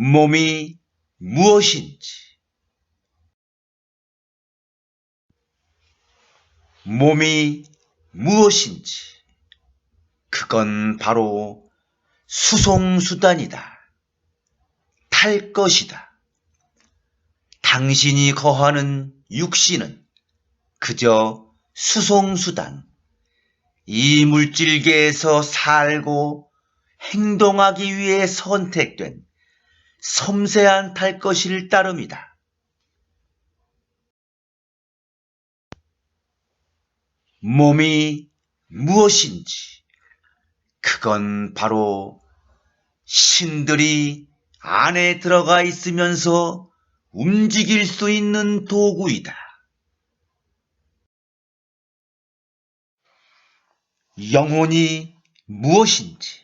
몸이 무엇인지. 몸이 무엇인지. 그건 바로 수송수단이다. 탈 것이다. 당신이 거하는 육신은 그저 수송수단, 이 물질계에서 살고 행동하기 위해 선택된 섬세한 탈 것일 따름이다. 몸이 무엇인지. 그건 바로 신들이 안에 들어가 있으면서 움직일 수 있는 도구이다. 영혼이 무엇인지.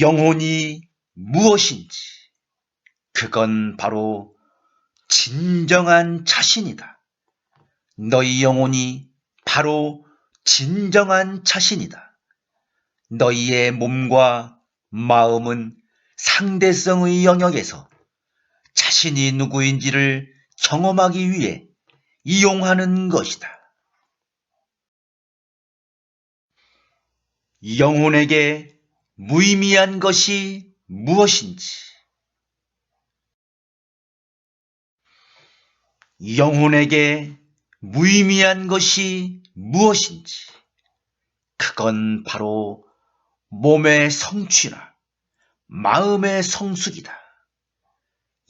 영혼이 무엇인지. 그건 바로 진정한 자신이다. 너희 영혼이 바로 진정한 자신이다. 너희의 몸과 마음은 상대성의 영역에서 자신이 누구인지를 경험하기 위해 이용하는 것이다. 영혼에게 무의미한 것이 무엇인지. 영혼에게 무의미한 것이 무엇인지. 그건 바로 몸의 성취나 마음의 성숙이다.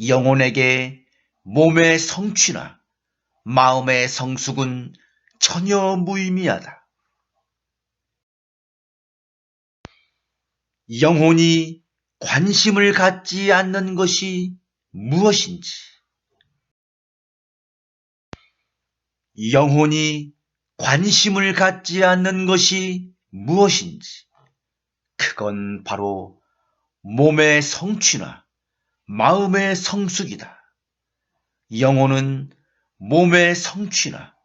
영혼에게 몸의 성취나 마음의 성숙은 전혀 무의미하다. 영혼이 관심을 갖지 않는 것이 무엇인지. 영혼이 관심을 갖지 않는 것이 무엇인지. 그건 바로 몸의 성취나 마음의 성숙이다. 영혼은 몸의 성취나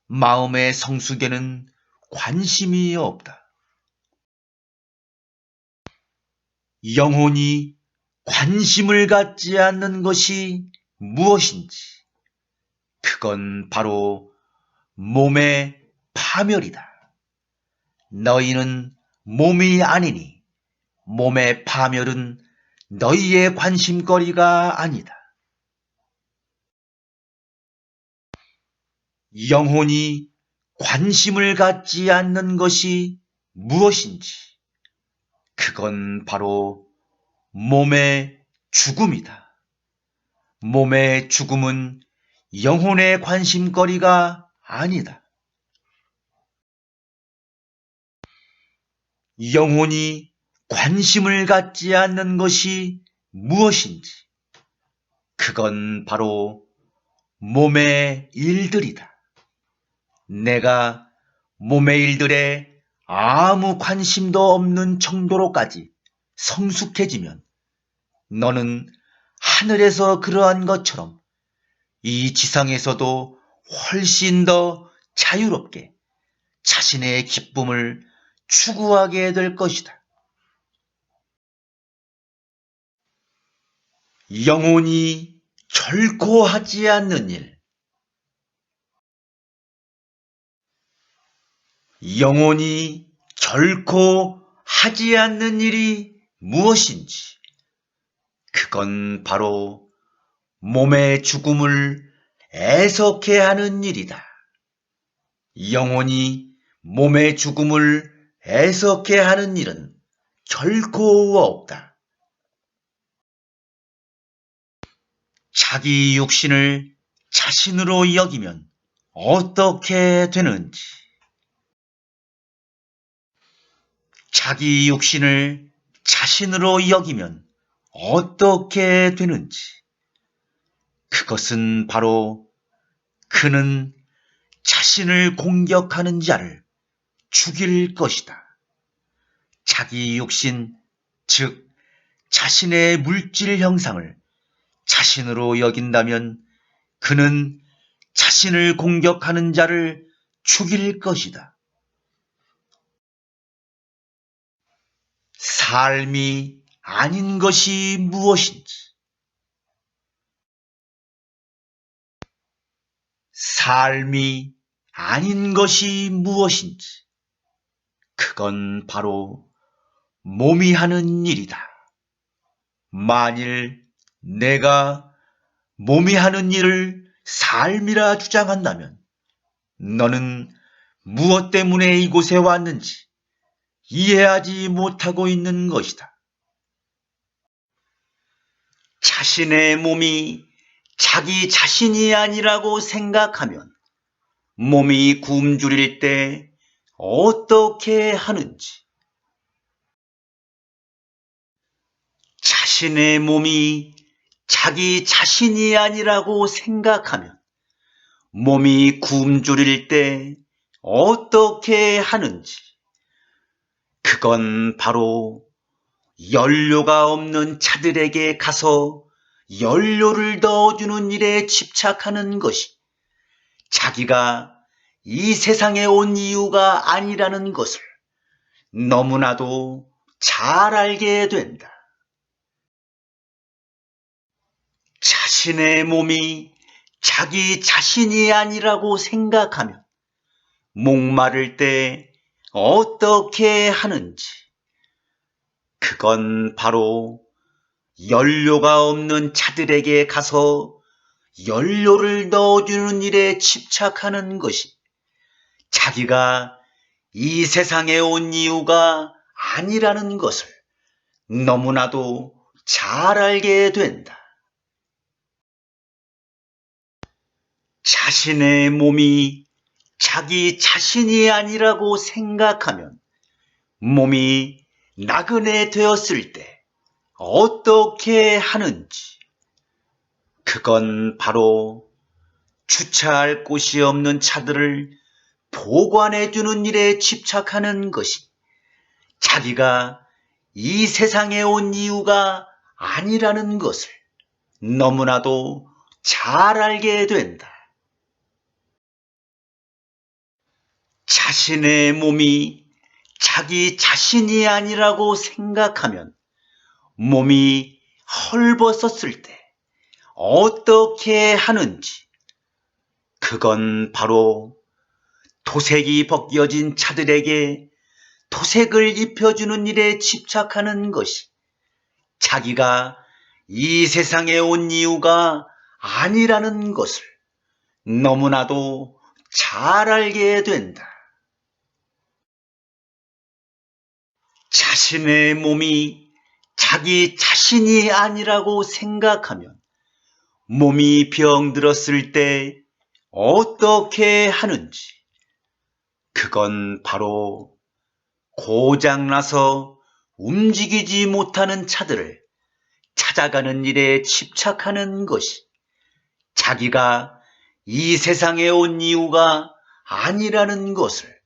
마음의 성숙에는 관심이 없다. 영혼이 관심을 갖지 않는 것이 무엇인지. 그건 바로 몸의 파멸이다. 너희는 몸이 아니니 몸의 파멸은 너희의 관심거리가 아니다. 영혼이 관심을 갖지 않는 것이 무엇인지. 그건 바로 몸의 죽음이다. 몸의 죽음은 영혼의 관심거리가 아니다. 영혼이 관심을 갖지 않는 것이 무엇인지. 그건 바로 몸의 일들이다. 내가 몸의 일들에 아무 관심도 없는 정도로까지 성숙해지면 너는 하늘에서 그러한 것처럼 이 지상에서도 훨씬 더 자유롭게 자신의 기쁨을 추구하게 될 것이다. 영혼이 결코 하지 않는 일. 영혼이 결코 하지 않는 일이 무엇인지. 그건 바로 몸의 죽음을 애석해 하는 일이다. 영혼이 몸의 죽음을 애석해 하는 일은 결코 없다. 자기 육신을 자신으로 여기면 어떻게 되는지. 자기 육신을 자신으로 여기면 어떻게 되는지. 그것은 바로 그는 자신을 공격하는 자를 죽일 것이다. 자기 육신, 즉 자신의 물질 형상을 자신으로 여긴다면 그는 자신을 공격하는 자를 죽일 것이다. 삶이 아닌 것이 무엇인지, 삶이 아닌 것이 무엇인지, 그건 바로 몸이 하는 일이다. 만일 내가 몸이 하는 일을 삶이라 주장한다면 너는 무엇 때문에 이곳에 왔는지 이해하지 못하고 있는 것이다. 자신의 몸이 자기 자신이 아니라고 생각하면 몸이 굶주릴 때 어떻게 하는지, 자신의 몸이 자기 자신이 아니라고 생각하면 몸이 굶주릴 때 어떻게 하는지, 그건 바로 연료가 없는 차들에게 가서 연료를 넣어주는 일에 집착하는 것이 자기가 이 세상에 온 이유가 아니라는 것을 너무나도 잘 알게 된다. 자신의 몸이 자기 자신이 아니라고 생각하면 목마를 때 어떻게 하는지, 그건 바로 연료가 없는 차들에게 가서 연료를 넣어주는 일에 집착하는 것이 자기가 이 세상에 온 이유가 아니라는 것을 너무나도 잘 알게 된다. 자신의 몸이 자기 자신이 아니라고 생각하면 몸이 나그네 되었을 때 어떻게 하는지, 그건 바로 주차할 곳이 없는 차들을 보관해주는 일에 집착하는 것이 자기가 이 세상에 온 이유가 아니라는 것을 너무나도 잘 알게 된다. 자신의 몸이 자기 자신이 아니라고 생각하면 몸이 헐벗었을 때 어떻게 하는지, 그건 바로 도색이 벗겨진 차들에게 도색을 입혀주는 일에 집착하는 것이 자기가 이 세상에 온 이유가 아니라는 것을 너무나도 잘 알게 된다. 자신의 몸이 자기 자신이 아니라고 생각하면 몸이 병들었을 때 어떻게 하는지, 그건 바로 고장나서 움직이지 못하는 차들을 찾아가는 일에 집착하는 것이 자기가 이 세상에 온 이유가 아니라는 것을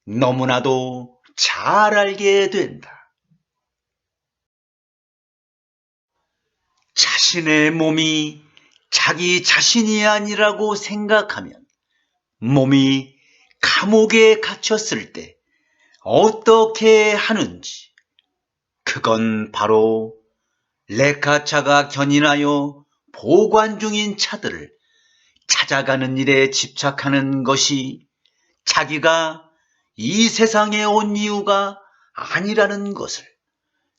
너무나도 잘 알게 된다. 자신의 몸이 자기 자신이 아니라고 생각하면 몸이 감옥에 갇혔을 때 어떻게 하는지, 그건 바로 레카차가 견인하여 보관 중인 차들을 찾아가는 일에 집착하는 것이 자기가 이 세상에 온 이유가 아니라는 것을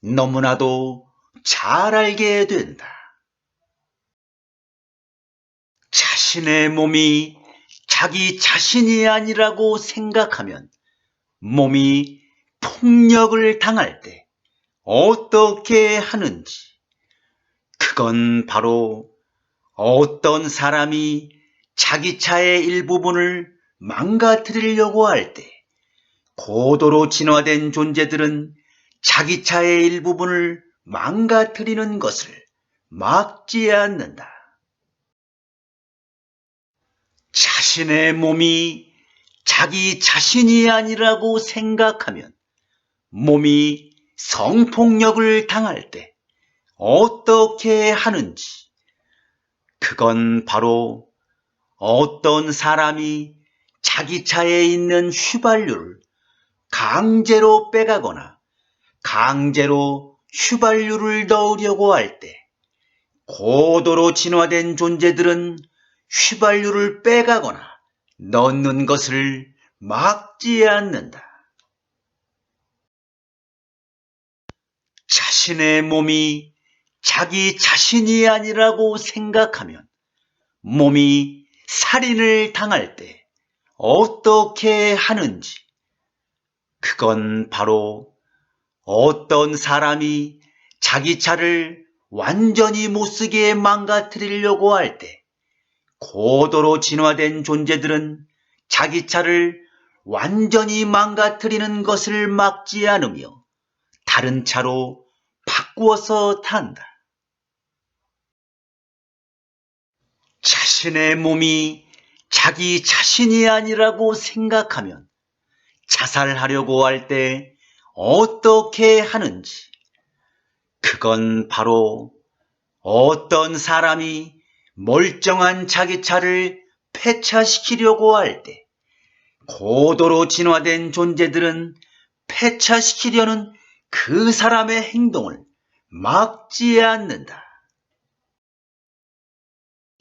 너무나도 잘 알게 된다. 자신의 몸이 자기 자신이 아니라고 생각하면 몸이 폭력을 당할 때 어떻게 하는지, 그건 바로 어떤 사람이 자기 차의 일부분을 망가뜨리려고 할 때 고도로 진화된 존재들은 자기 차의 일부분을 망가뜨리는 것을 막지 않는다. 자신의 몸이 자기 자신이 아니라고 생각하면 몸이 성폭력을 당할 때 어떻게 하는지, 그건 바로 어떤 사람이 자기 차에 있는 휘발유를 강제로 빼가거나 강제로 휘발유를 넣으려고 할 때 고도로 진화된 존재들은 휘발유를 빼가거나 넣는 것을 막지 않는다. 자신의 몸이 자기 자신이 아니라고 생각하면 몸이 살인을 당할 때 어떻게 하는지, 그건 바로 어떤 사람이 자기 차를 완전히 못쓰게 망가뜨리려고 할 때 고도로 진화된 존재들은 자기 차를 완전히 망가뜨리는 것을 막지 않으며 다른 차로 바꾸어서 탄다. 자신의 몸이 자기 자신이 아니라고 생각하면 자살하려고 할 때 어떻게 하는지, 그건 바로 어떤 사람이 멀쩡한 자기 차를 폐차시키려고 할 때 고도로 진화된 존재들은 폐차시키려는 그 사람의 행동을 막지 않는다.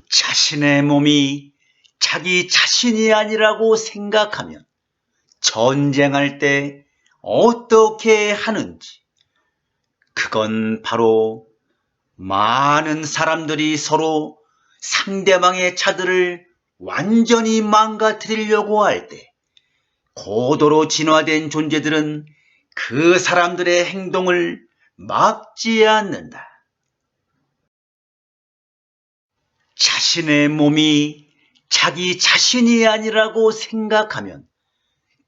자신의 몸이 자기 자신이 아니라고 생각하면 전쟁할 때 어떻게 하는지, 그건 바로 많은 사람들이 서로 상대방의 차들을 완전히 망가뜨리려고 할 때 고도로 진화된 존재들은 그 사람들의 행동을 막지 않는다. 자신의 몸이 자기 자신이 아니라고 생각하면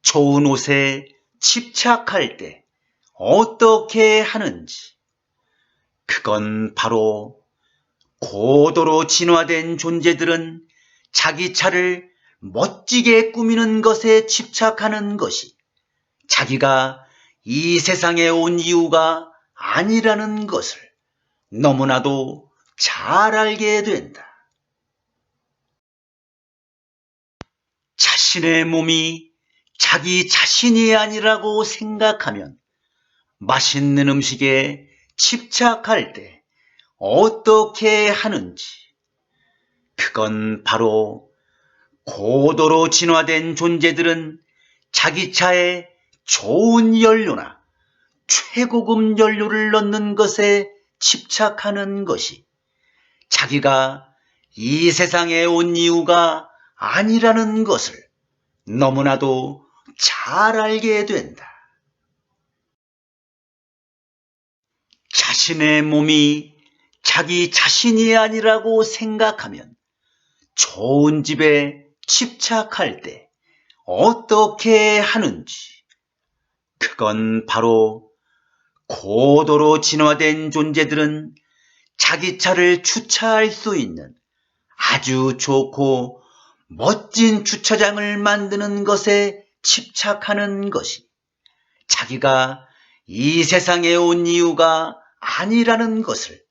좋은 옷에 집착할 때 어떻게 하는지, 그건 바로 고도로 진화된 존재들은 자기 차를 멋지게 꾸미는 것에 집착하는 것이 자기가 이 세상에 온 이유가 아니라는 것을 너무나도 잘 알게 된다. 자신의 몸이 자기 자신이 아니라고 생각하면 맛있는 음식에 집착할 때 어떻게 하는지, 그건 바로 고도로 진화된 존재들은 자기 차에 좋은 연료나 최고급 연료를 넣는 것에 집착하는 것이 자기가 이 세상에 온 이유가 아니라는 것을 너무나도 잘 알게 된다. 자신의 몸이 자기 자신이 아니라고 생각하면 좋은 집에 집착할 때 어떻게 하는지, 그건 바로 고도로 진화된 존재들은 자기 차를 주차할 수 있는 아주 좋고 멋진 주차장을 만드는 것에 집착하는 것이 자기가 이 세상에 온 이유가 아니라는 것을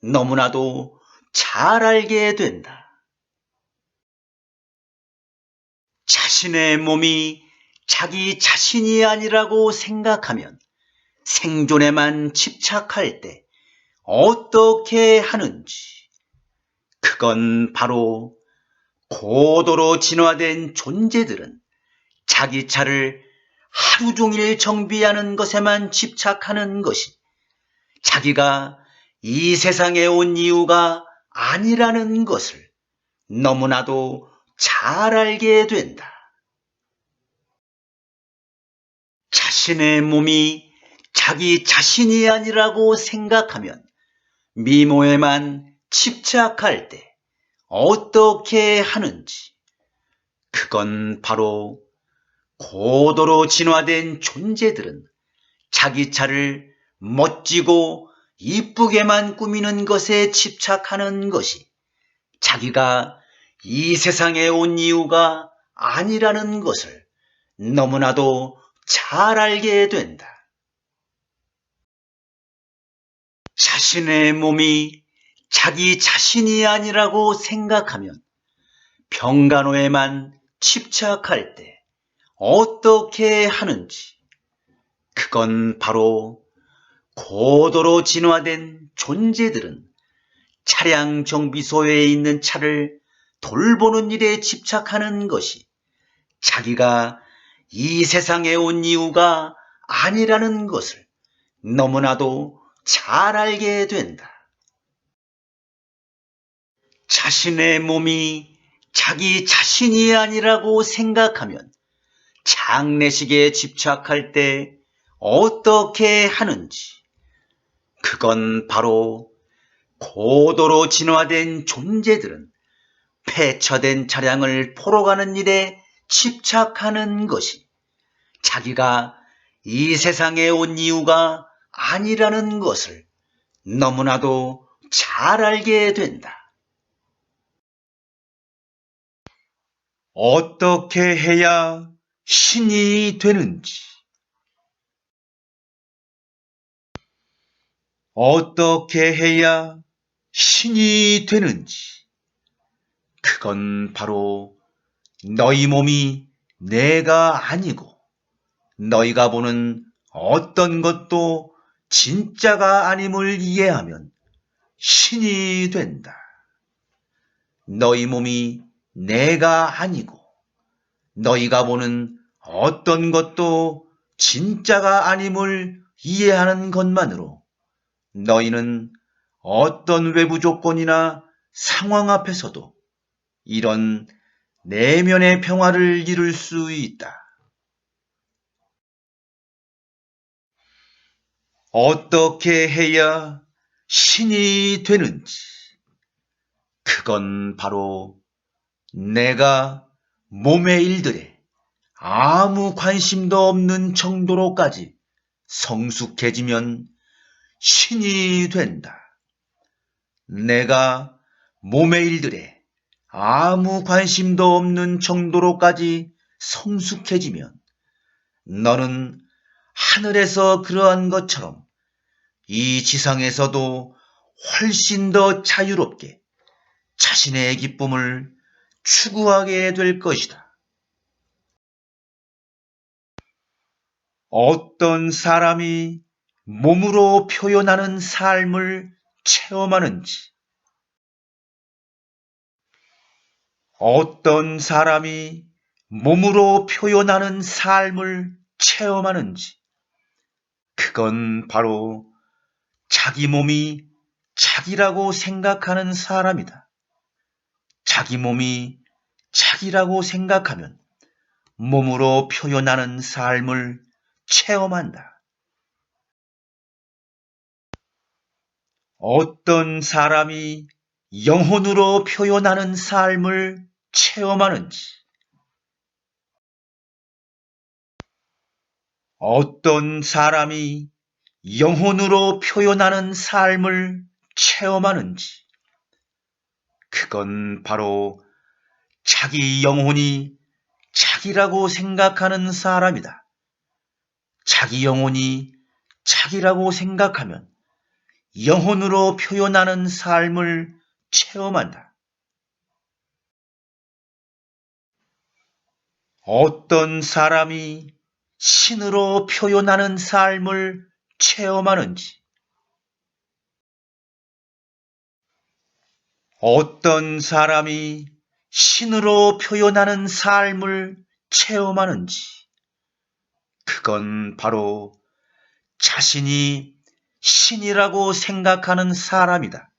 너무나도 잘 알게 된다. 자신의 몸이 자기 자신이 아니라고 생각하면 생존에만 집착할 때 어떻게 하는지, 그건 바로 고도로 진화된 존재들은 자기 차를 하루 종일 정비하는 것에만 집착하는 것이 자기가 이 세상에 온 이유가 아니라는 것을 너무나도 잘 알게 된다. 자신의 몸이 자기 자신이 아니라고 생각하면 미모에만 집착할 때 어떻게 하는지, 그건 바로 고도로 진화된 존재들은 자기 차를 멋지고 이쁘게만 꾸미는 것에 집착하는 것이 자기가 이 세상에 온 이유가 아니라는 것을 너무나도 잘 알게 된다. 자신의 몸이 자기 자신이 아니라고 생각하면 평간호에만 집착할 때 어떻게 하는지, 그건 바로 고도로 진화된 존재들은 차량 정비소에 있는 차를 돌보는 일에 집착하는 것이 자기가 이 세상에 온 이유가 아니라는 것을 너무나도 잘 알게 된다. 자신의 몸이 자기 자신이 아니라고 생각하면 장례식에 집착할 때 어떻게 하는지, 그건 바로 고도로 진화된 존재들은 폐처된 차량을 보러 가는 일에 집착하는 것이 자기가 이 세상에 온 이유가 아니라는 것을 너무나도 잘 알게 된다. 어떻게 해야 신이 되는지, 어떻게 해야 신이 되는지, 그건 바로 너희 몸이 내가 아니고 너희가 보는 어떤 것도 진짜가 아님을 이해하면 신이 된다. 너희 몸이 내가 아니고 너희가 보는 어떤 것도 진짜가 아님을 이해하는 것만으로 너희는 어떤 외부 조건이나 상황 앞에서도 이런 내면의 평화를 이룰 수 있다. 어떻게 해야 신이 되는지, 그건 바로 내가 몸의 일들에 아무 관심도 없는 정도로까지 성숙해지면 신이 된다. 내가 몸의 일들에 아무 관심도 없는 정도로까지 성숙해지면 너는 하늘에서 그러한 것처럼 이 지상에서도 훨씬 더 자유롭게 자신의 기쁨을 추구하게 될 것이다. 어떤 사람이 몸으로 표현하는 삶을 체험하는지, 어떤 사람이 몸으로 표현하는 삶을 체험하는지, 그건 바로 자기 몸이 자기라고 생각하는 사람이다. 자기 몸이 자기라고 생각하면 몸으로 표현하는 삶을 체험한다. 어떤 사람이 영혼으로 표현하는 삶을 체험하는지, 어떤 사람이 영혼으로 표현하는 삶을 체험하는지, 그건 바로 자기 영혼이 자기라고 생각하는 사람이다. 자기 영혼이 자기라고 생각하면 영혼으로 표현하는 삶을 체험한다. 어떤 사람이 신으로 표현하는 삶을 체험하는지, 어떤 사람이 신으로 표현하는 삶을 체험하는지, 그건 바로 자신이 신이라고 생각하는 사람이다.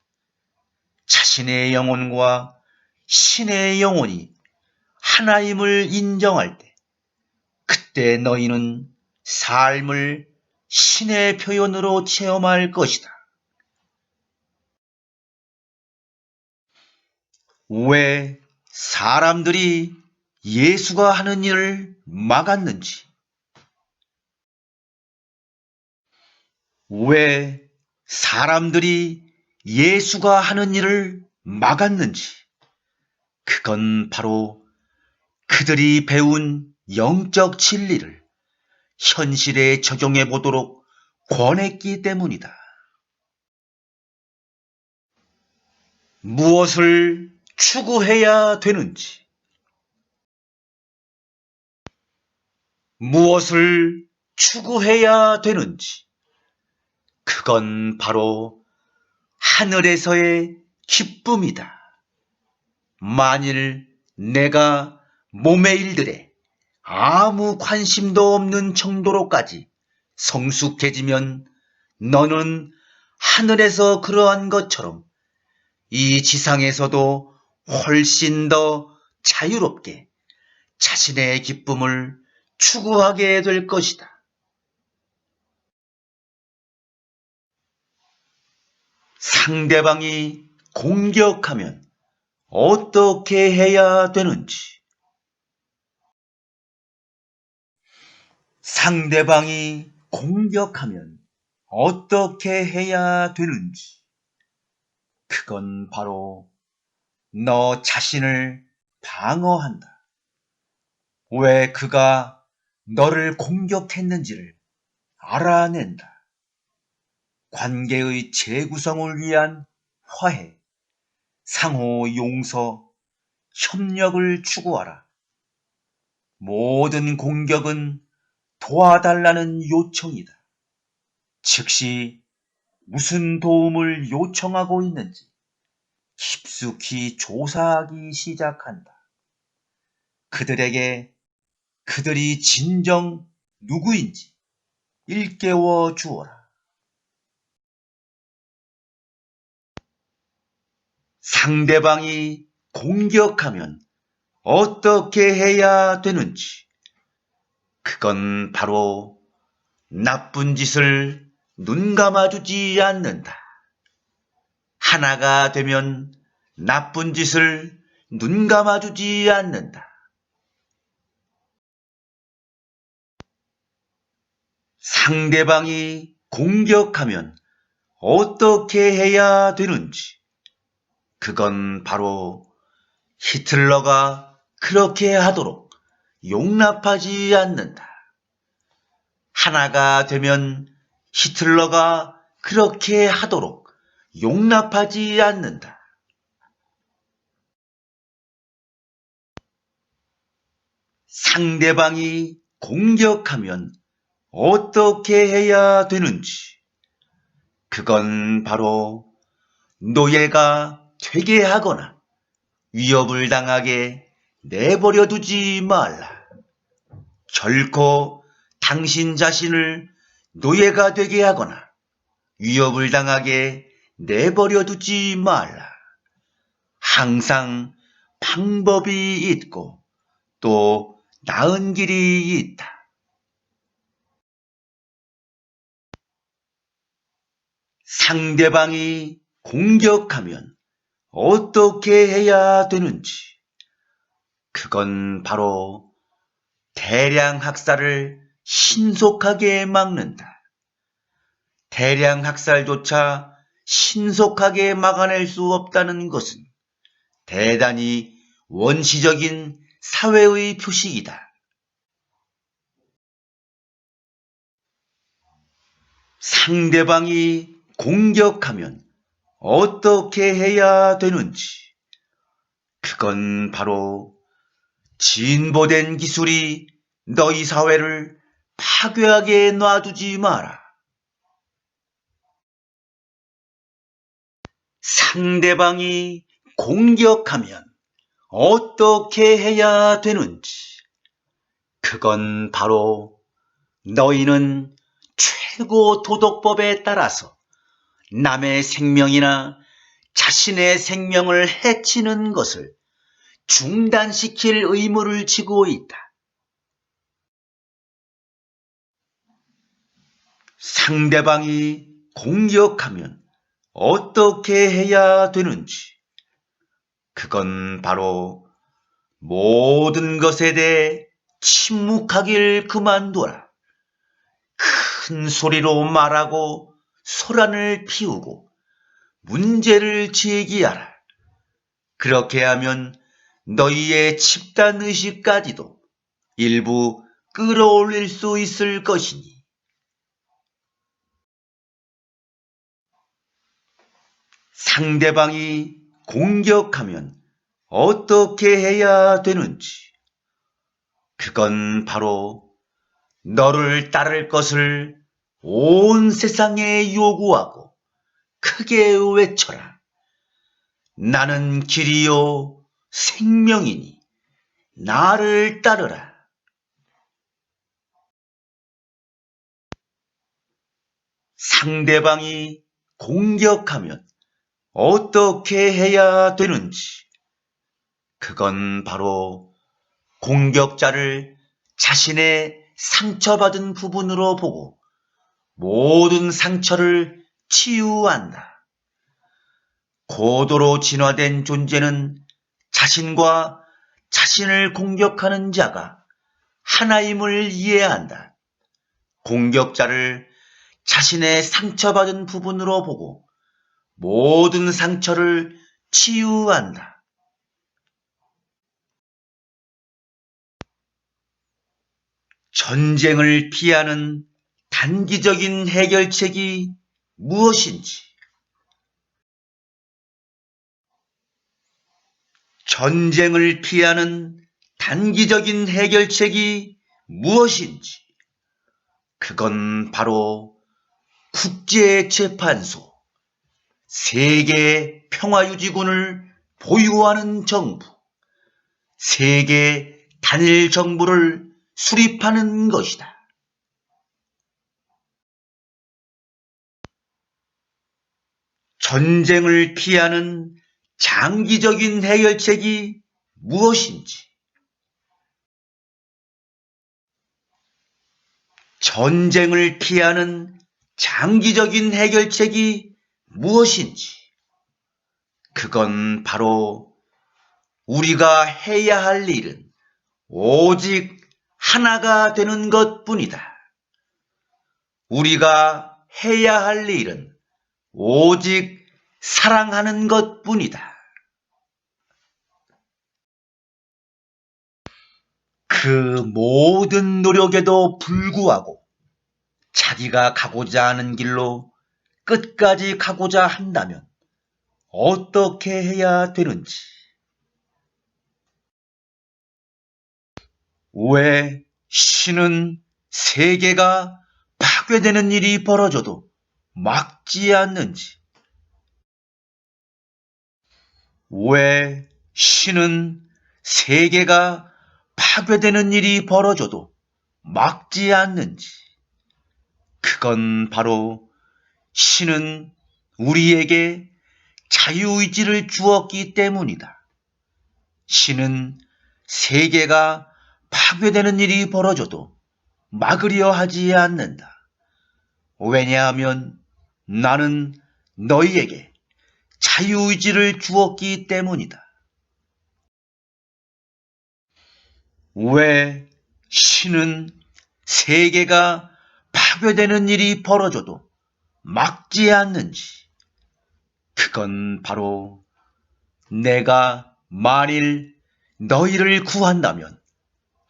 자신의 영혼과 신의 영혼이 하나임을 인정할 때, 그때 너희는 삶을 신의 표현으로 체험할 것이다. 왜 사람들이 예수가 하는 일을 막았는지, 왜 사람들이 예수가 하는 일을 막았는지, 그건 바로 그들이 배운 영적 진리를 현실에 적용해 보도록 권했기 때문이다. 무엇을 추구해야 되는지, 무엇을 추구해야 되는지, 그건 바로 하늘에서의 기쁨이다. 만일 내가 몸의 일들에 아무 관심도 없는 정도로까지 성숙해지면 너는 하늘에서 그러한 것처럼 이 지상에서도 훨씬 더 자유롭게 자신의 기쁨을 추구하게 될 것이다. 상대방이 공격하면 어떻게 해야 되는지. 상대방이 공격하면 어떻게 해야 되는지. 그건 바로 너 자신을 방어한다. 왜 그가 너를 공격했는지를 알아낸다. 관계의 재구성을 위한 화해, 상호 용서, 협력을 추구하라. 모든 공격은 도와달라는 요청이다. 즉시 무슨 도움을 요청하고 있는지 깊숙이 조사하기 시작한다. 그들에게 그들이 진정 누구인지 일깨워 주어라. 상대방이 공격하면 어떻게 해야 되는지. 그건 바로 나쁜 짓을 눈 감아주지 않는다. 하나가 되면 나쁜 짓을 눈 감아주지 않는다. 상대방이 공격하면 어떻게 해야 되는지. 그건 바로 히틀러가 그렇게 하도록 용납하지 않는다. 하나가 되면 히틀러가 그렇게 하도록 용납하지 않는다. 상대방이 공격하면 어떻게 해야 되는지. 그건 바로 노예가 되게 하거나 위협을 당하게 내버려 두지 말라. 결코 당신 자신을 노예가 되게 하거나 위협을 당하게 내버려 두지 말라. 항상 방법이 있고 또 나은 길이 있다. 상대방이 공격하면 어떻게 해야 되는지. 그건 바로 대량 학살을 신속하게 막는다. 대량 학살조차 신속하게 막아낼 수 없다는 것은 대단히 원시적인 사회의 표식이다. 상대방이 공격하면 어떻게 해야 되는지. 그건 바로 진보된 기술이 너희 사회를 파괴하게 놔두지 마라. 상대방이 공격하면 어떻게 해야 되는지. 그건 바로 너희는 최고 도덕법에 따라서 남의 생명이나 자신의 생명을 해치는 것을 중단시킬 의무를 지고 있다. 상대방이 공격하면 어떻게 해야 되는지. 그건 바로 모든 것에 대해 침묵하길 그만둬라. 큰 소리로 말하고 소란을 피우고 문제를 제기하라. 그렇게 하면 너희의 집단의식까지도 일부 끌어올릴 수 있을 것이니. 상대방이 공격하면 어떻게 해야 되는지. 그건 바로 너를 따를 것을 온 세상에 요구하고 크게 외쳐라. 나는 길이요 생명이니 나를 따르라. 상대방이 공격하면 어떻게 해야 되는지, 그건 바로 공격자를 자신의 상처받은 부분으로 보고 모든 상처를 치유한다. 고도로 진화된 존재는 자신과 자신을 공격하는 자가 하나임을 이해한다. 공격자를 자신의 상처받은 부분으로 보고 모든 상처를 치유한다. 전쟁을 피하는 단기적인 해결책이 무엇인지, 전쟁을 피하는 단기적인 해결책이 무엇인지, 그건 바로 국제재판소, 세계 평화유지군을 보유하는 정부, 세계 단일 정부를 수립하는 것이다. 전쟁을 피하는 장기적인 해결책이 무엇인지, 전쟁을 피하는 장기적인 해결책이 무엇인지, 그건 바로 우리가 해야 할 일은 오직 하나가 되는 것뿐이다. 우리가 해야 할 일은 오직 사랑하는 것뿐이다. 그 모든 노력에도 불구하고 자기가 가고자 하는 길로 끝까지 가고자 한다면 어떻게 해야 되는지, 왜 신은 세계가 파괴되는 일이 벌어져도 막지 않는지, 왜 신은 세계가 파괴되는 일이 벌어져도 막지 않는지, 그건 바로 신은 우리에게 자유의지를 주었기 때문이다. 신은 세계가 파괴되는 일이 벌어져도 막으려 하지 않는다. 왜냐하면 나는 너희에게 자유의지를 주었기 때문이다. 왜 신은 세계가 파괴되는 일이 벌어져도 막지 않는지, 그건 바로 내가 만일 너희를 구한다면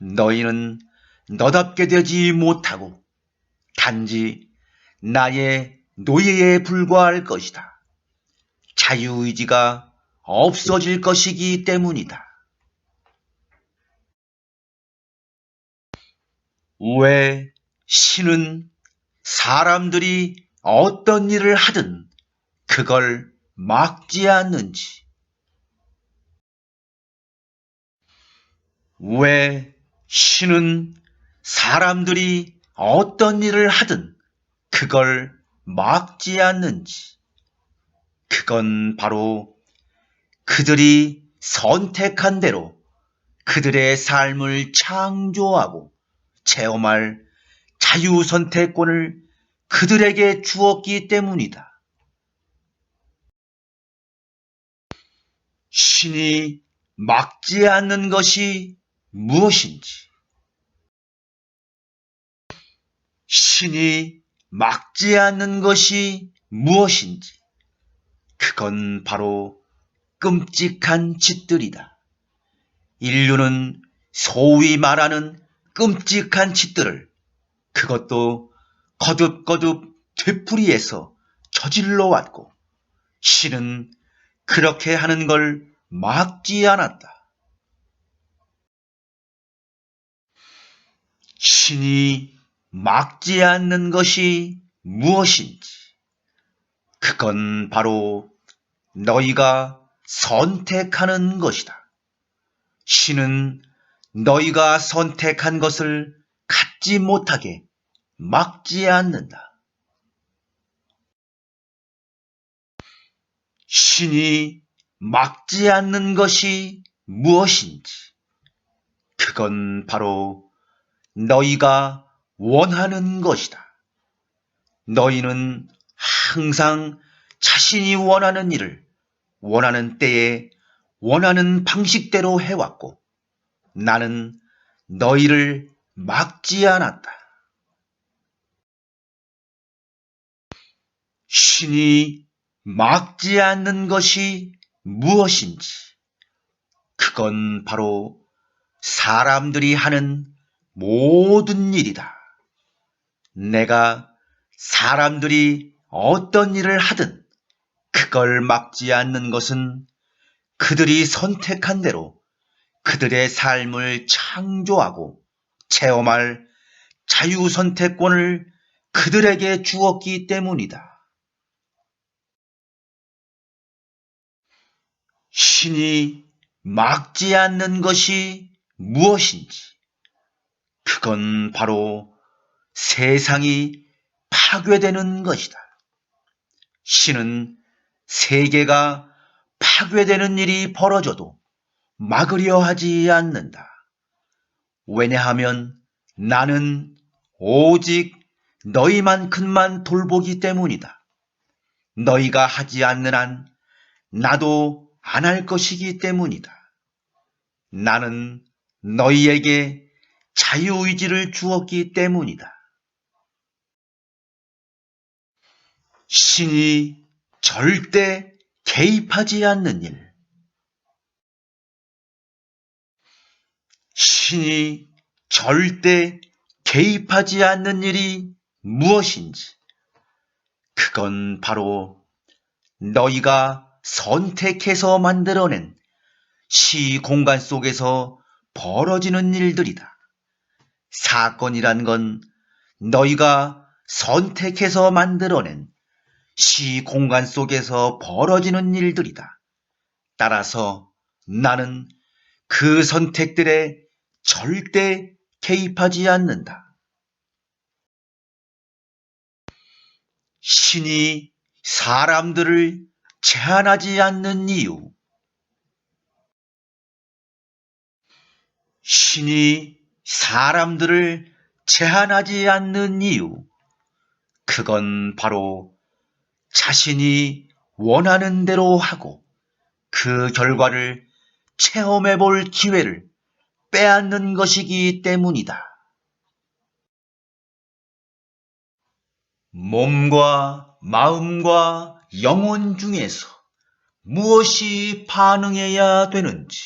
너희는 너답게 되지 못하고 단지 나의 노예에 불과할 것이다. 자유의지가 없어질 것이기 때문이다. 왜 신은 사람들이 어떤 일을 하든 그걸 막지 않는지, 왜 신은 사람들이 어떤 일을 하든 그걸 막지 않는지, 그건 바로 그들이 선택한 대로 그들의 삶을 창조하고 체험할 자유선택권을 그들에게 주었기 때문이다. 신이 막지 않는 것이 무엇인지, 신이 막지 않는 것이 무엇인지, 그건 바로 끔찍한 짓들이다. 인류는 소위 말하는 끔찍한 짓들을, 그것도 거듭거듭 되풀이해서 저질러 왔고, 신은 그렇게 하는 걸 막지 않았다. 신이 막지 않는 것이 무엇인지? 그건 바로 너희가 선택하는 것이다. 신은 너희가 선택한 것을 갖지 못하게 막지 않는다. 신이 막지 않는 것이 무엇인지? 그건 바로 너희가 원하는 것이다. 너희는 항상 자신이 원하는 일을 원하는 때에 원하는 방식대로 해왔고, 나는 너희를 막지 않았다. 신이 막지 않는 것이 무엇인지? 그건 바로 사람들이 하는 모든 일이다. 내가 사람들이 어떤 일을 하든 그걸 막지 않는 것은 그들이 선택한 대로 그들의 삶을 창조하고 체험할 자유선택권을 그들에게 주었기 때문이다. 신이 막지 않는 것이 무엇인지? 그건 바로 세상이 파괴되는 것이다. 신은 세계가 파괴되는 일이 벌어져도 막으려 하지 않는다. 왜냐하면 나는 오직 너희만큼만 돌보기 때문이다. 너희가 하지 않는 한 나도 안 할 것이기 때문이다. 나는 너희에게 자유의지를 주었기 때문이다. 신이 절대 개입하지 않는 일. 신이 절대 개입하지 않는 일이 무엇인지? 그건 바로 너희가 선택해서 만들어낸 시 공간 속에서 벌어지는 일들이다. 사건이란 건 너희가 선택해서 만들어낸 시 공간 속에서 벌어지는 일들이다. 따라서 나는 그 선택들에 절대 개입하지 않는다. 신이 사람들을 제한하지 않는 이유. 신이 사람들을 제한하지 않는 이유. 그건 바로 자신이 원하는 대로 하고 그 결과를 체험해 볼 기회를 빼앗는 것이기 때문이다. 몸과 마음과 영혼 중에서 무엇이 반응해야 되는지,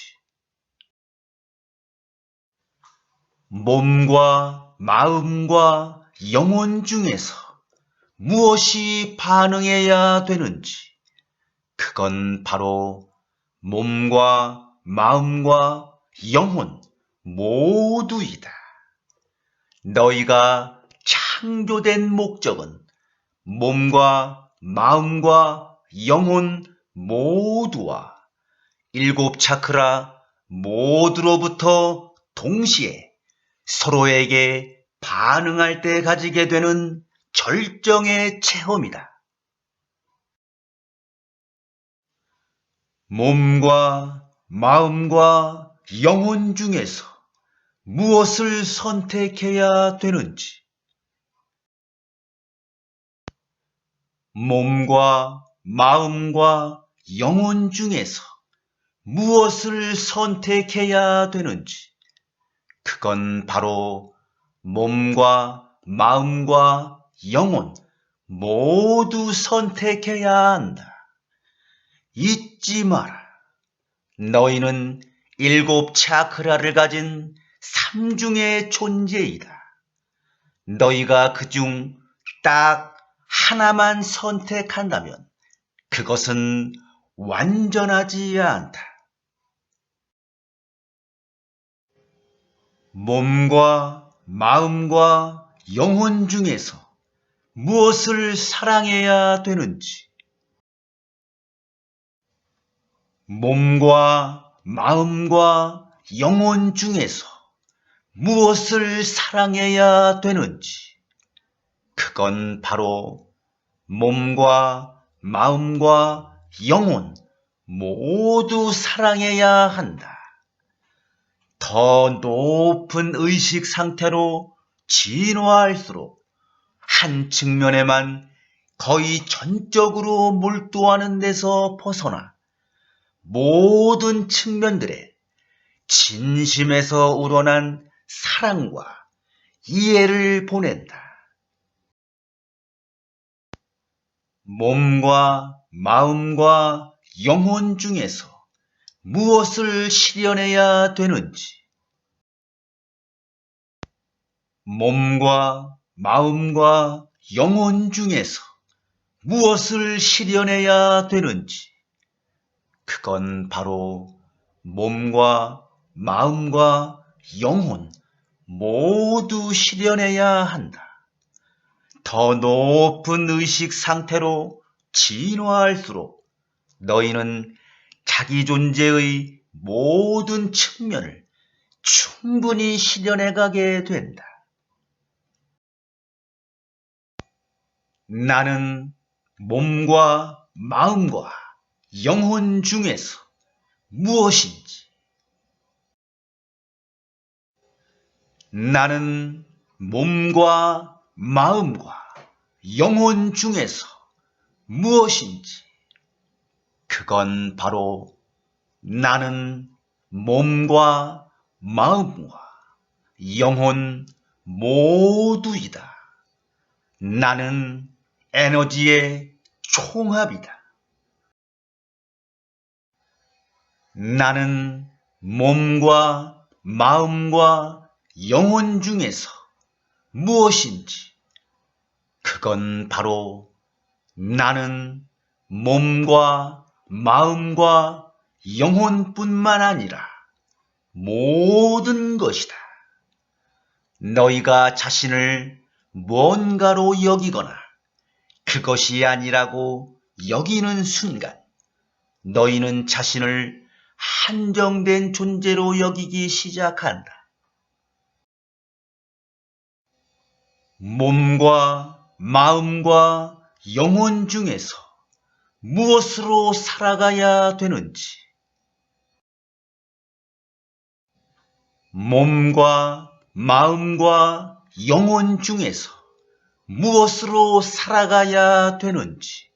몸과 마음과 영혼 중에서 무엇이 반응해야 되는지, 그건 바로 몸과 마음과 영혼 모두이다. 너희가 창조된 목적은 몸과 마음과 영혼 모두와 7 차크라 모두로부터 동시에 서로에게 반응할 때 가지게 되는 절정의 체험이다. 몸과 마음과 영혼 중에서 무엇을 선택해야 되는지, 몸과 마음과 영혼 중에서 무엇을 선택해야 되는지, 그건 바로 몸과 마음과 영혼 모두 선택해야 한다. 잊지 마라. 너희는 7 차크라를 가진 삼중의 존재이다. 너희가 그중 딱 하나만 선택한다면 그것은 완전하지 않다. 몸과 마음과 영혼 중에서 무엇을 사랑해야 되는지, 몸과 마음과 영혼 중에서 무엇을 사랑해야 되는지, 그건 바로 몸과 마음과 영혼 모두 사랑해야 한다. 더 높은 의식 상태로 진화할수록 한 측면에만 거의 전적으로 몰두하는 데서 벗어나 모든 측면들에 진심에서 우러난 사랑과 이해를 보낸다. 몸과 마음과 영혼 중에서 무엇을 실현해야 되는지, 몸과 마음과 영혼 중에서 무엇을 실현해야 되는지, 그건 바로 몸과 마음과 영혼 모두 실현해야 한다. 더 높은 의식 상태로 진화할수록 너희는 자기 존재의 모든 측면을 충분히 실현해가게 된다. 나는 몸과 마음과 영혼 중에서 무엇인지, 나는 몸과 마음과 영혼 중에서 무엇인지, 그건 바로 나는 몸과 마음과 영혼 모두이다. 나는 에너지의 총합이다. 나는 몸과 마음과 영혼 중에서 무엇인지, 그건 바로 나는 몸과 마음과 영혼뿐만 아니라 모든 것이다. 너희가 자신을 뭔가로 여기거나 그것이 아니라고 여기는 순간 너희는 자신을 한정된 존재로 여기기 시작한다. 몸과 마음과 영혼 중에서 무엇으로 살아가야 되는지, 몸과 마음과 영혼 중에서 무엇으로 살아가야 되는지,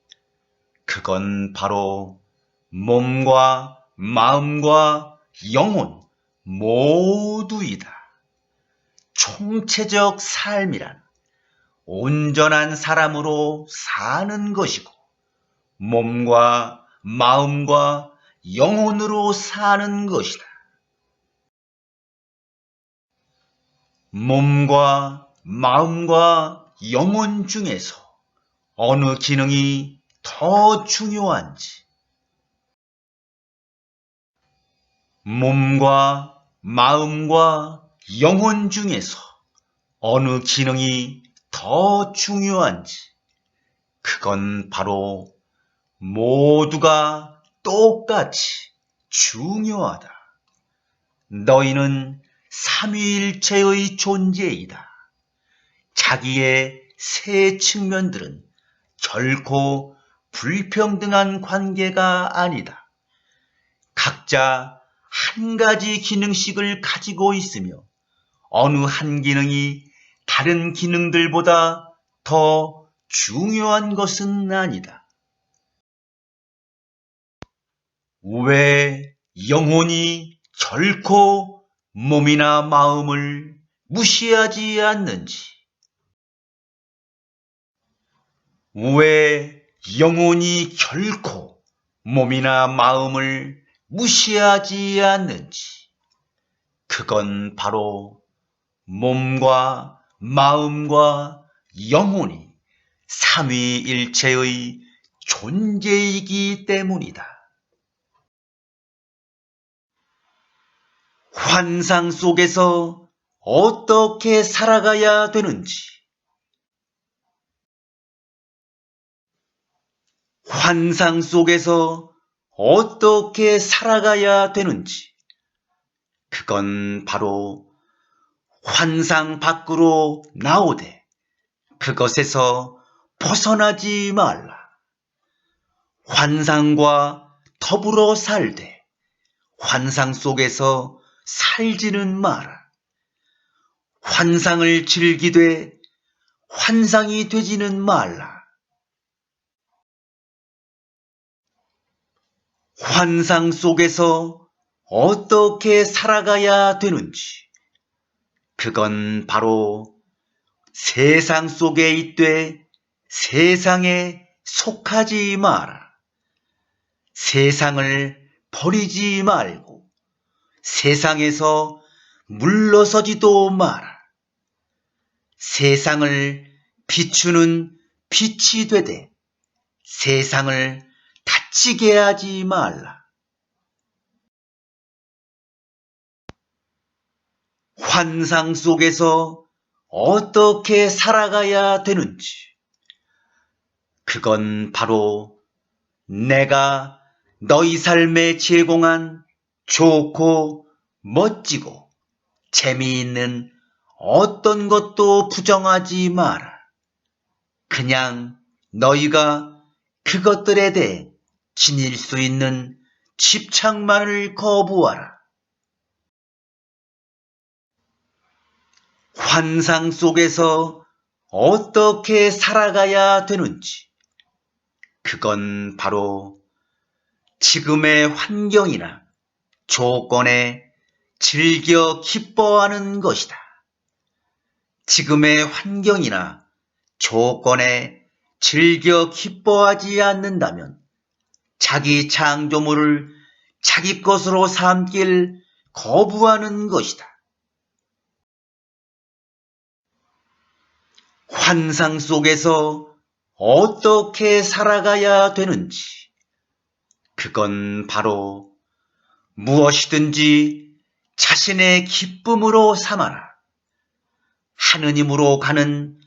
그건 바로 몸과 마음과 영혼 모두이다. 총체적 삶이란 온전한 사람으로 사는 것이고, 몸과 마음과 영혼으로 사는 것이다. 몸과 마음과 영혼 중에서 어느 기능이 더 중요한지, 몸과 마음과 영혼 중에서 어느 기능이 더 중요한지, 그건 바로 모두가 똑같이 중요하다. 너희는 삼위일체의 존재이다. 자기의 세 측면들은 결코 불평등한 관계가 아니다. 각자 한 가지 기능씩을 가지고 있으며 어느 한 기능이 다른 기능들보다 더 중요한 것은 아니다. 왜 영혼이 결코 몸이나 마음을 무시하지 않는지, 왜 영혼이 결코 몸이나 마음을 무시하지 않는지, 그건 바로 몸과 마음과 영혼이 삼위일체의 존재이기 때문이다. 환상 속에서 어떻게 살아가야 되는지, 환상 속에서 어떻게 살아가야 되는지, 그건 바로 환상 밖으로 나오되 그것에서 벗어나지 말라. 환상과 더불어 살되 환상 속에서 살지는 마라. 환상을 즐기되 환상이 되지는 말라. 환상 속에서 어떻게 살아가야 되는지, 그건 바로 세상 속에 있되 세상에 속하지 마라. 세상을 버리지 말고 세상에서 물러서지도 마라. 세상을 비추는 빛이 되되 세상을 다치게 하지 말라. 환상 속에서 어떻게 살아가야 되는지, 그건 바로 내가 너희 삶에 제공한 좋고 멋지고 재미있는 어떤 것도 부정하지 마라. 그냥 너희가 그것들에 대해 지닐 수 있는 집착만을 거부하라. 환상 속에서 어떻게 살아가야 되는지, 그건 바로 지금의 환경이나 조건에 즐겨 기뻐하는 것이다. 지금의 환경이나 조건에 즐겨 기뻐하지 않는다면 자기 창조물을 자기 것으로 삼길 거부하는 것이다. 환상 속에서 어떻게 살아가야 되는지, 그건 바로 무엇이든지 자신의 기쁨으로 삼아라. 하느님으로 가는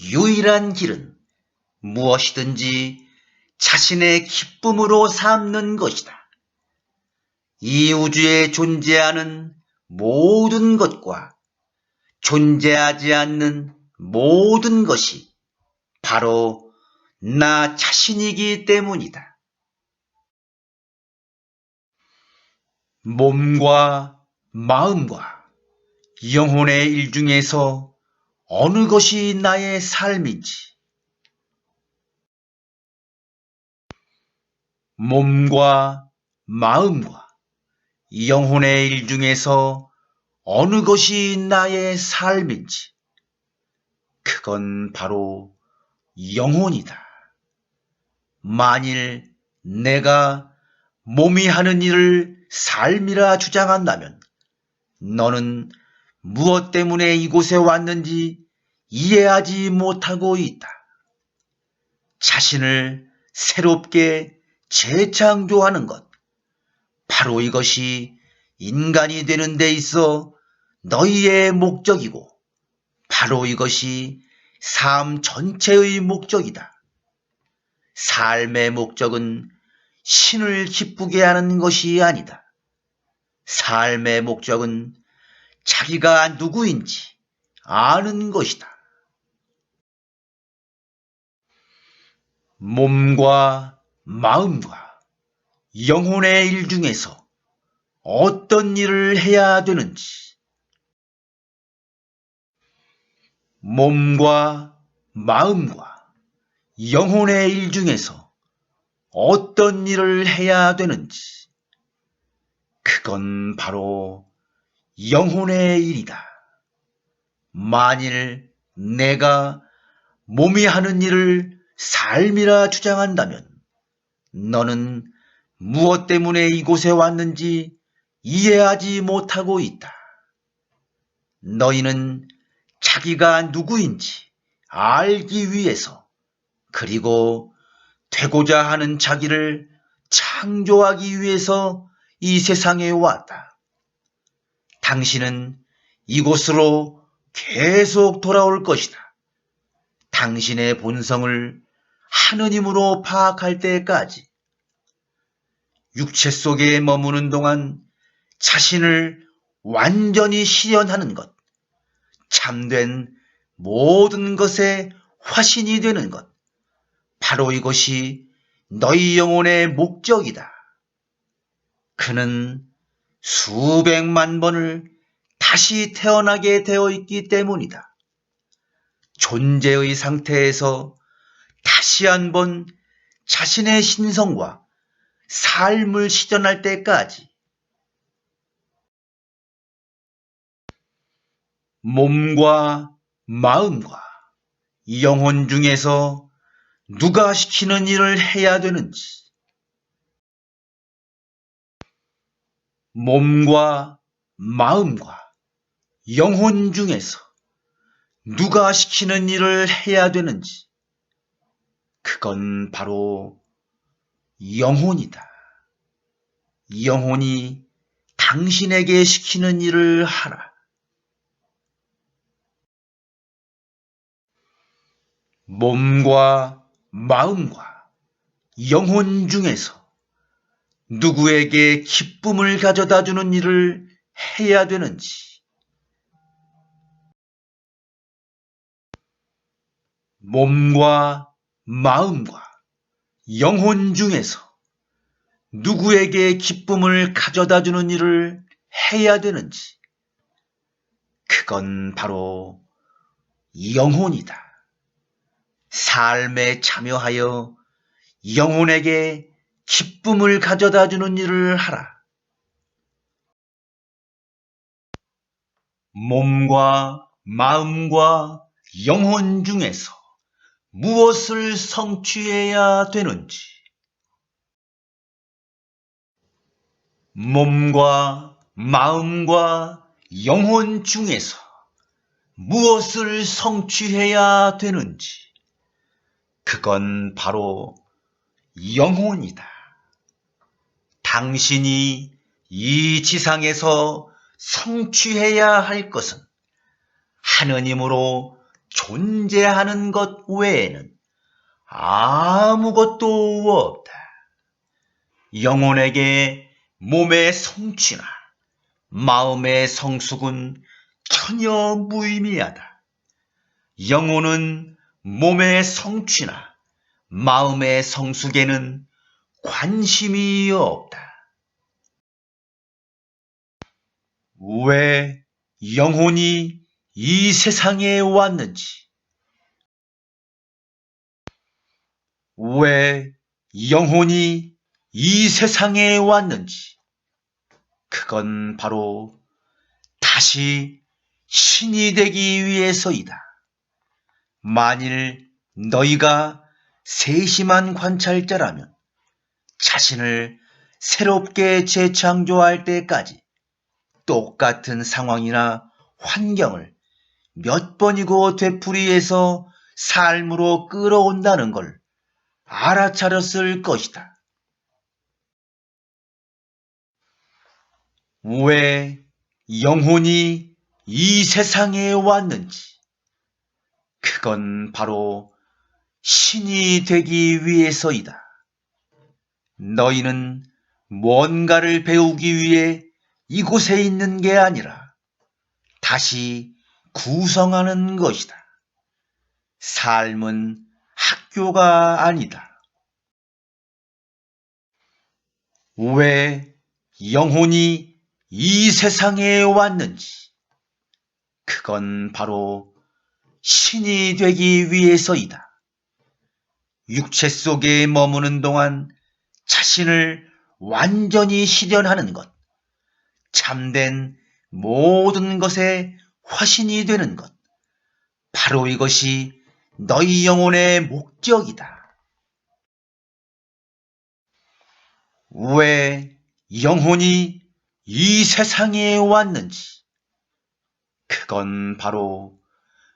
유일한 길은 무엇이든지 자신의 기쁨으로 삼는 것이다. 이 우주에 존재하는 모든 것과 존재하지 않는 모든 것이 바로 나 자신이기 때문이다. 몸과 마음과 영혼의 일 중에서 어느 것이 나의 삶인지, 몸과 마음과 영혼의 일 중에서 어느 것이 나의 삶인지, 그건 바로 영혼이다. 만일 내가 몸이 하는 일을 삶이라 주장한다면 너는 무엇 때문에 이곳에 왔는지 이해하지 못하고 있다. 자신을 새롭게 재창조하는 것, 바로 이것이 인간이 되는 데 있어 너희의 목적이고 바로 이것이 삶 전체의 목적이다. 삶의 목적은 신을 기쁘게 하는 것이 아니다. 삶의 목적은 자기가 누구인지 아는 것이다. 몸과 마음과 영혼의 일 중에서 어떤 일을 해야 되는지, 몸과 마음과 영혼의 일 중에서 어떤 일을 해야 되는지, 그건 바로 영혼의 일이다. 만일 내가 몸이 하는 일을 삶이라 주장한다면 너는 무엇 때문에 이곳에 왔는지 이해하지 못하고 있다. 너희는 자기가 누구인지 알기 위해서, 그리고 되고자 하는 자기를 창조하기 위해서 이 세상에 왔다. 당신은 이곳으로 계속 돌아올 것이다. 당신의 본성을 하느님으로 파악할 때까지 육체 속에 머무는 동안 자신을 완전히 실현하는 것, 참된 모든 것의 화신이 되는 것, 바로 이것이 너희 영혼의 목적이다. 그는 수백만 번을 다시 태어나게 되어 있기 때문이다. 존재의 상태에서 다시 한번 자신의 신성과 삶을 실현할 때까지 몸과 마음과 영혼 중에서 누가 시키는 일을 해야 되는지, 몸과 마음과 영혼 중에서 누가 시키는 일을 해야 되는지, 그건 바로 영혼이다. 영혼이 당신에게 시키는 일을 하라. 몸과 마음과 영혼 중에서 누구에게 기쁨을 가져다 주는 일을 해야 되는지, 몸과 마음과 영혼 중에서 누구에게 기쁨을 가져다 주는 일을 해야 되는지, 그건 바로 영혼이다. 삶에 참여하여 영혼에게 기쁨을 가져다 주는 일을 하라. 몸과 마음과 영혼 중에서 무엇을 성취해야 되는지, 몸과 마음과 영혼 중에서 무엇을 성취해야 되는지, 그건 바로 영혼이다. 당신이 이 지상에서 성취해야 할 것은 하느님으로 존재하는 것 외에는 아무것도 없다. 영혼에게 몸의 성취나 마음의 성숙은 전혀 무의미하다. 영혼은 몸의 성취나 마음의 성숙에는 관심이 없다. 왜 영혼이 이 세상에 왔는지, 왜 영혼이 이 세상에 왔는지, 그건 바로 다시 신이 되기 위해서이다. 만일 너희가 세심한 관찰자라면 자신을 새롭게 재창조할 때까지 똑같은 상황이나 환경을 몇 번이고 되풀이해서 삶으로 끌어온다는 걸 알아차렸을 것이다. 왜 영혼이 이 세상에 왔는지, 그건 바로 신이 되기 위해서이다. 너희는 뭔가를 배우기 위해 이곳에 있는 게 아니라 다시 구성하는 것이다. 삶은 학교가 아니다. 왜 영혼이 이 세상에 왔는지, 그건 바로 신이 되기 위해서이다. 육체 속에 머무는 동안 자신을 완전히 실현하는 것, 참된 모든 것의 화신이 되는 것, 바로 이것이 너희 영혼의 목적이다. 왜 영혼이 이 세상에 왔는지, 그건 바로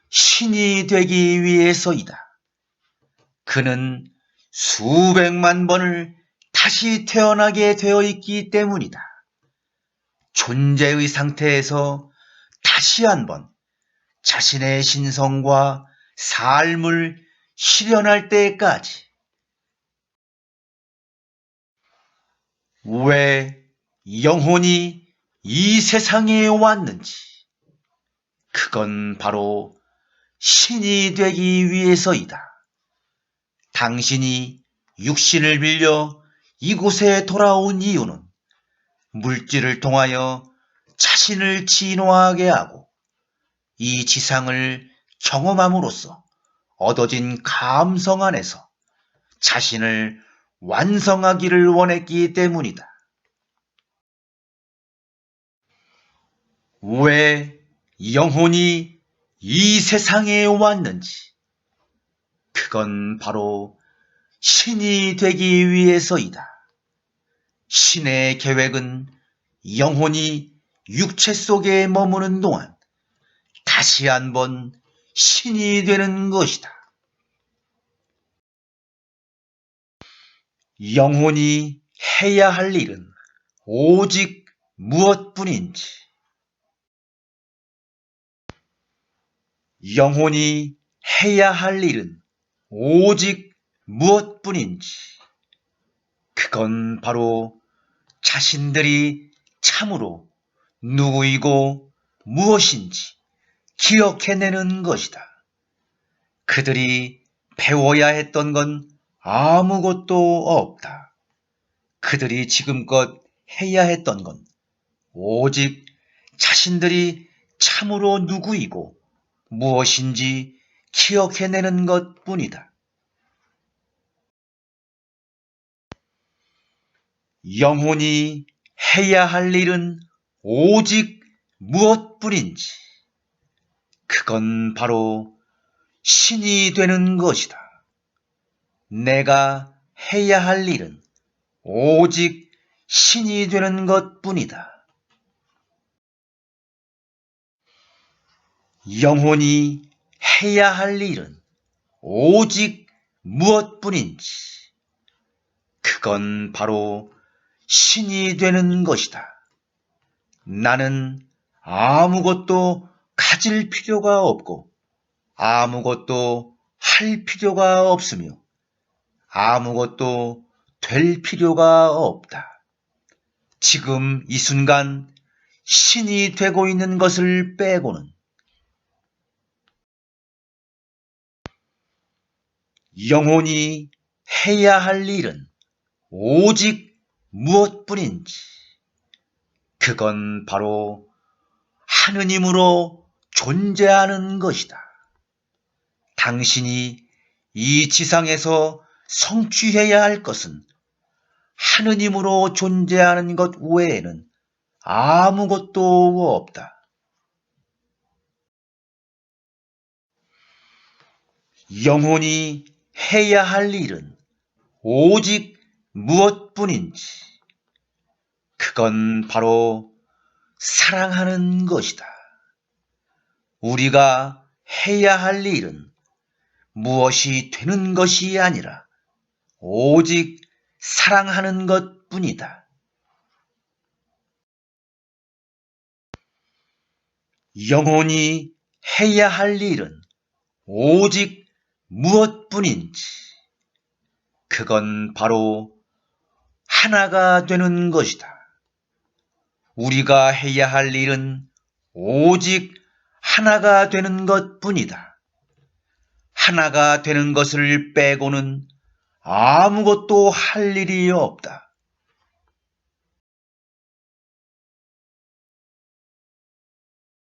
신이 되기 위해서이다. 그는 수백만 번을 다시 태어나게 되어 있기 때문이다. 존재의 상태에서 다시 한번 자신의 신성과 삶을 실현할 때까지. 왜 영혼이 이 세상에 왔는지, 그건 바로 신이 되기 위해서이다. 당신이 육신을 빌려 이곳에 돌아온 이유는 물질을 통하여 자신을 진화하게 하고 이 지상을 경험함으로써 얻어진 감성 안에서 자신을 완성하기를 원했기 때문이다. 왜 영혼이 이 세상에 왔는지, 그건 바로 신이 되기 위해서이다. 신의 계획은 영혼이 육체 속에 머무는 동안 다시 한번 신이 되는 것이다. 영혼이 해야 할 일은 오직 무엇뿐인지, 영혼이 해야 할 일은 오직 무엇뿐인지, 그건 바로 자신들이 참으로 누구이고 무엇인지 기억해내는 것이다. 그들이 배워야 했던 건 아무것도 없다. 그들이 지금껏 해야 했던 건 오직 자신들이 참으로 누구이고 무엇인지 기억해내는 것뿐이다. 영혼이 해야 할 일은 오직 무엇뿐인지, 그건 바로 신이 되는 것이다. 내가 해야 할 일은 오직 신이 되는 것뿐이다. 영혼이 해야 할 일은 오직 무엇뿐인지, 그건 바로 신이 되는 것이다. 나는 아무것도 가질 필요가 없고 아무것도 할 필요가 없으며 아무것도 될 필요가 없다. 지금 이 순간 신이 되고 있는 것을 빼고는 영혼이 해야 할 일은 오직 무엇뿐인지, 그건 바로 하느님으로 존재하는 것이다. 당신이 이 지상에서 성취해야 할 것은 하느님으로 존재하는 것 외에는 아무것도 없다. 영혼이 해야 할 일은 오직 무엇뿐인지, 그건 바로 사랑하는 것이다. 우리가 해야 할 일은 무엇이 되는 것이 아니라 오직 사랑하는 것뿐이다. 영혼이 해야 할 일은 오직 무엇뿐인지, 그건 바로 하나가 되는 것이다. 우리가 해야 할 일은 오직 하나가 되는 것뿐이다. 하나가 되는 것을 빼고는 아무것도 할 일이 없다.